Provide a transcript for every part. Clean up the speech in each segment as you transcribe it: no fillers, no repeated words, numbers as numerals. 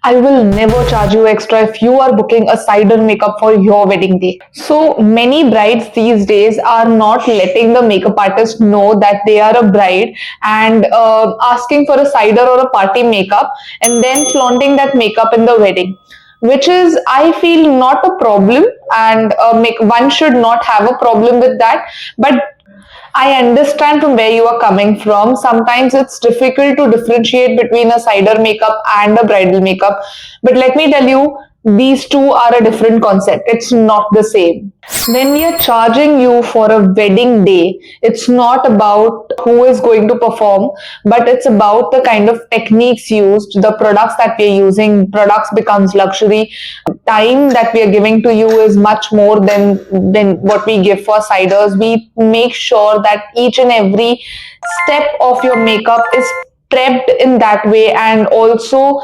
I will never charge you extra if you are booking a cider makeup for your wedding day. So many brides these days are not letting the makeup artist know that they are a bride and asking for a cider or a party makeup and then flaunting that makeup in the wedding, which is, I feel, not a problem, and one should not have a problem with that. But I understand from where you are coming from. Sometimes it's difficult to differentiate between a cider makeup and a bridal makeup. But let me tell you, these two are a different concept. It's not the same. When we are charging you for a wedding day, it's not about who is going to perform, but it's about the kind of techniques used, the products that we are using. Products becomes luxury. Time that we are giving to you is much more than what we give for ciders. We make sure that each and every step of your makeup is prepped in that way, and also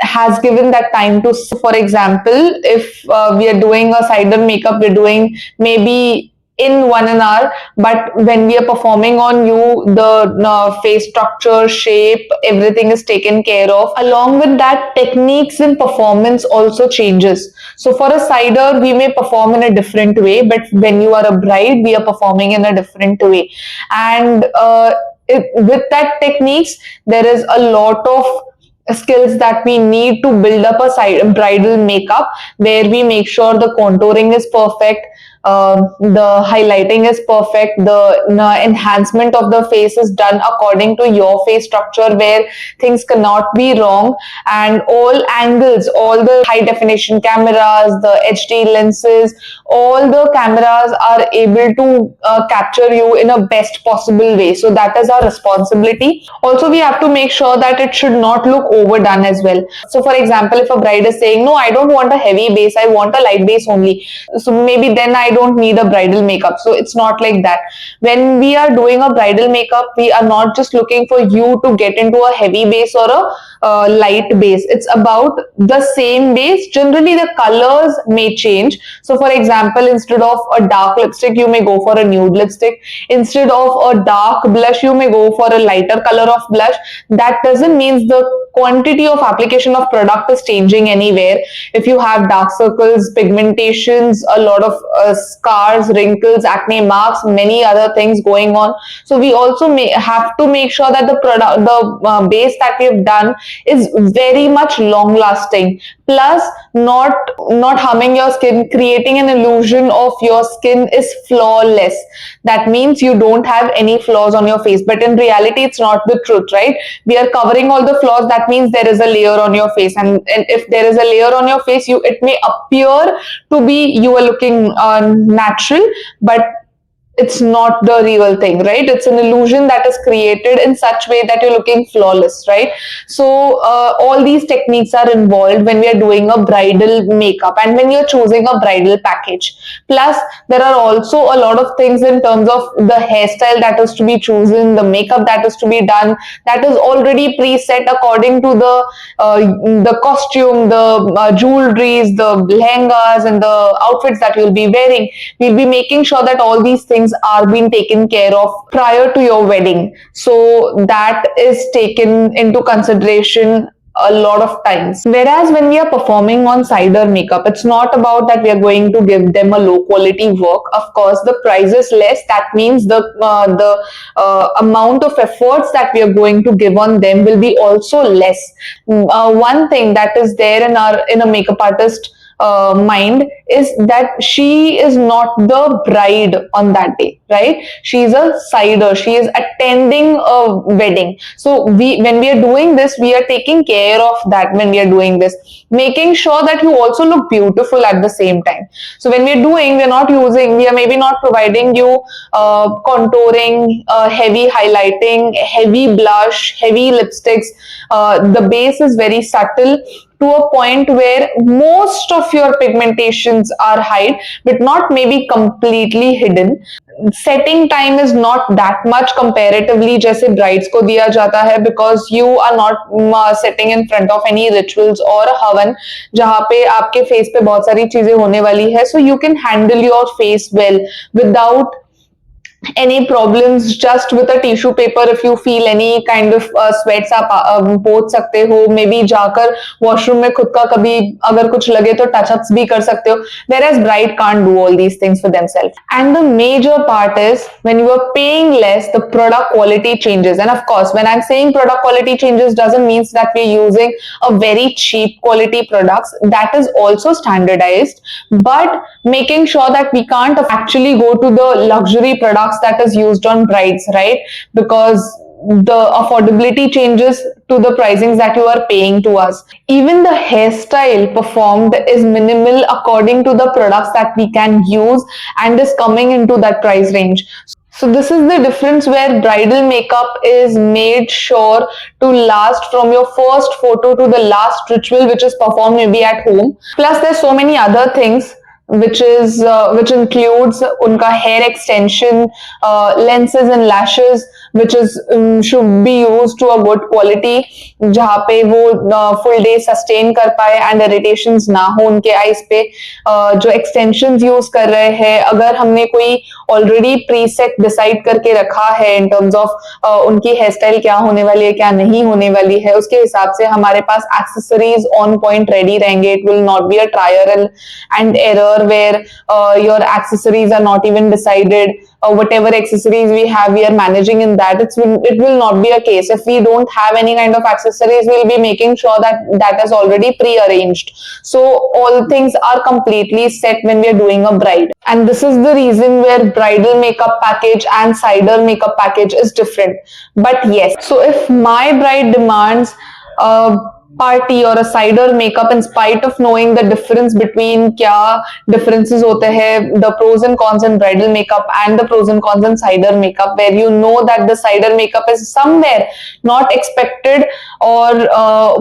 has given that time to, for example, if we are doing a cider makeup, we're doing maybe in 1 hour, but when we are performing on you, the face structure, shape, everything is taken care of. Along with that, techniques in performance also changes. So for a cider, we may perform in a different way, but when you are a bride, we are performing in a different way. And with that techniques, there is a lot of skills that we need to build up a bridal makeup, where we make sure the contouring is perfect, the highlighting is perfect, the enhancement of the face is done according to your face structure, where things cannot be wrong, and all angles, all the high definition cameras, the HD lenses, all the cameras are able to capture you in a best possible way. So that is our responsibility. Also, we have to make sure that it should not look overdone as well. So for example, if a bride is saying, no, I don't want a heavy base, I want a light base only, so maybe then I don't need a bridal makeup. So it's not like that. When we are doing a bridal makeup, we are not just looking for you to get into a heavy base or a light base. It's about the same base. Generally the colors may change. So for example, instead of a dark lipstick, you may go for a nude lipstick. Instead of a dark blush, you may go for a lighter color of blush. That doesn't mean the quantity of application of product is changing anywhere. If you have dark circles, pigmentations, a lot of scars, wrinkles, acne marks, many other things going on, so we also have to make sure that the product, the base that we have done is very much long lasting, plus not harming your skin, creating an illusion of your skin is flawless. That means you don't have any flaws on your face, but in reality it's not the truth, right? We are covering all the flaws. That means there is a layer on your face, and if there is a layer on your face, it may appear to be you are looking natural, but it's not the real thing, right? It's an illusion that is created in such way that you're looking flawless, right? So all these techniques are involved when we are doing a bridal makeup and when you're choosing a bridal package. Plus there are also a lot of things in terms of the hairstyle that is to be chosen, the makeup that is to be done, that is already preset according to the costume, the jewelries, the lehengas and the outfits that you'll be wearing. We'll be making sure that all these things are being taken care of prior to your wedding. So that is taken into consideration a lot of times. Whereas when we are performing on cider makeup, it's not about that we are going to give them a low quality work. Of course, the price is less. That means the amount of efforts that we are going to give on them will be also less. One thing that is there in a makeup artist mind is that she is not the bride on that day, right? She's a cider. She is attending a wedding. So when we are doing this, we are taking care of that. When we are doing this, making sure that you also look beautiful at the same time. So when we are maybe not providing you contouring, heavy highlighting, heavy blush, heavy lipsticks. The base is very subtle to a point where most of your pigmentations are hid, but not maybe completely hidden. Setting time is not that much comparatively जैसे brides को दिया जाता है, because you are not setting in front of any rituals or हवन जहाँ पे आपके face पे बहुत सारी चीजें होने वाली है, so you can handle your face well without any problems just with a tissue paper. If you feel any kind of sweats आप पोंछ सकते हो, मे बी जाकर वॉशरूम में खुद का कभी अगर कुछ लगे तो टचअप्स भी कर सकते हो, whereas bride can't do all these things for themselves. And the major part is when you are paying less, the product quality changes. And of course, when I'm saying product quality changes, doesn't mean that we're using a very cheap quality products. That is also standardized, but making sure that we can't actually go to the luxury products that is used on brides, right? Because the affordability changes to the pricings that you are paying to us. Even the hairstyle performed is minimal according to the products that we can use and is coming into that price range. So this is the difference where bridal makeup is made sure to last from your first photo to the last ritual which is performed maybe at home. Plus there's so many other things which includes unka hair extension, lenses and lashes, which is should be used to a good quality, जहाँ पे वो full day sustain कर पाए and irritations ना हो उनके eyes पे. जो extensions use कर रहे हैं, अगर हमने कोई already preset decide करके रखा है in terms of उनकी hair style क्या होने वाली है, क्या नहीं होने वाली है, उसके हिसाब से हमारे पास accessories on point ready रहेंगे. It will not be a trial and error where your accessories are not even decided. Whatever accessories we have, we are managing in that. It will not be a case. If we don't have any kind of accessories, we'll be making sure that that is already pre-arranged. So all things are completely set when we are doing a bride. And this is the reason where bridal makeup package and cider makeup package is different. But yes, so if my bride demands party or a cider makeup, in spite of knowing the difference between क्या differences होते हैं, the pros and cons in bridal makeup and the pros and cons in cider makeup, where you know that the cider makeup is somewhere not expected और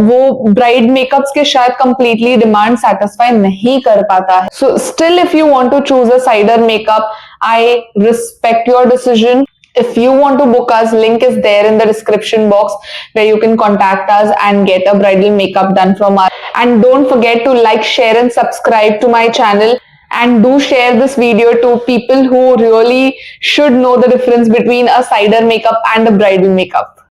वो bride makeups के शायद completely demand satisfy नहीं कर पाता है. So still if you want to choose a cider makeup, I respect your decision. If you want to book us, link is there in the description box where you can contact us and get a bridal makeup done from us. And don't forget to like, share and subscribe to my channel. And do share this video to people who really should know the difference between a cider makeup and a bridal makeup.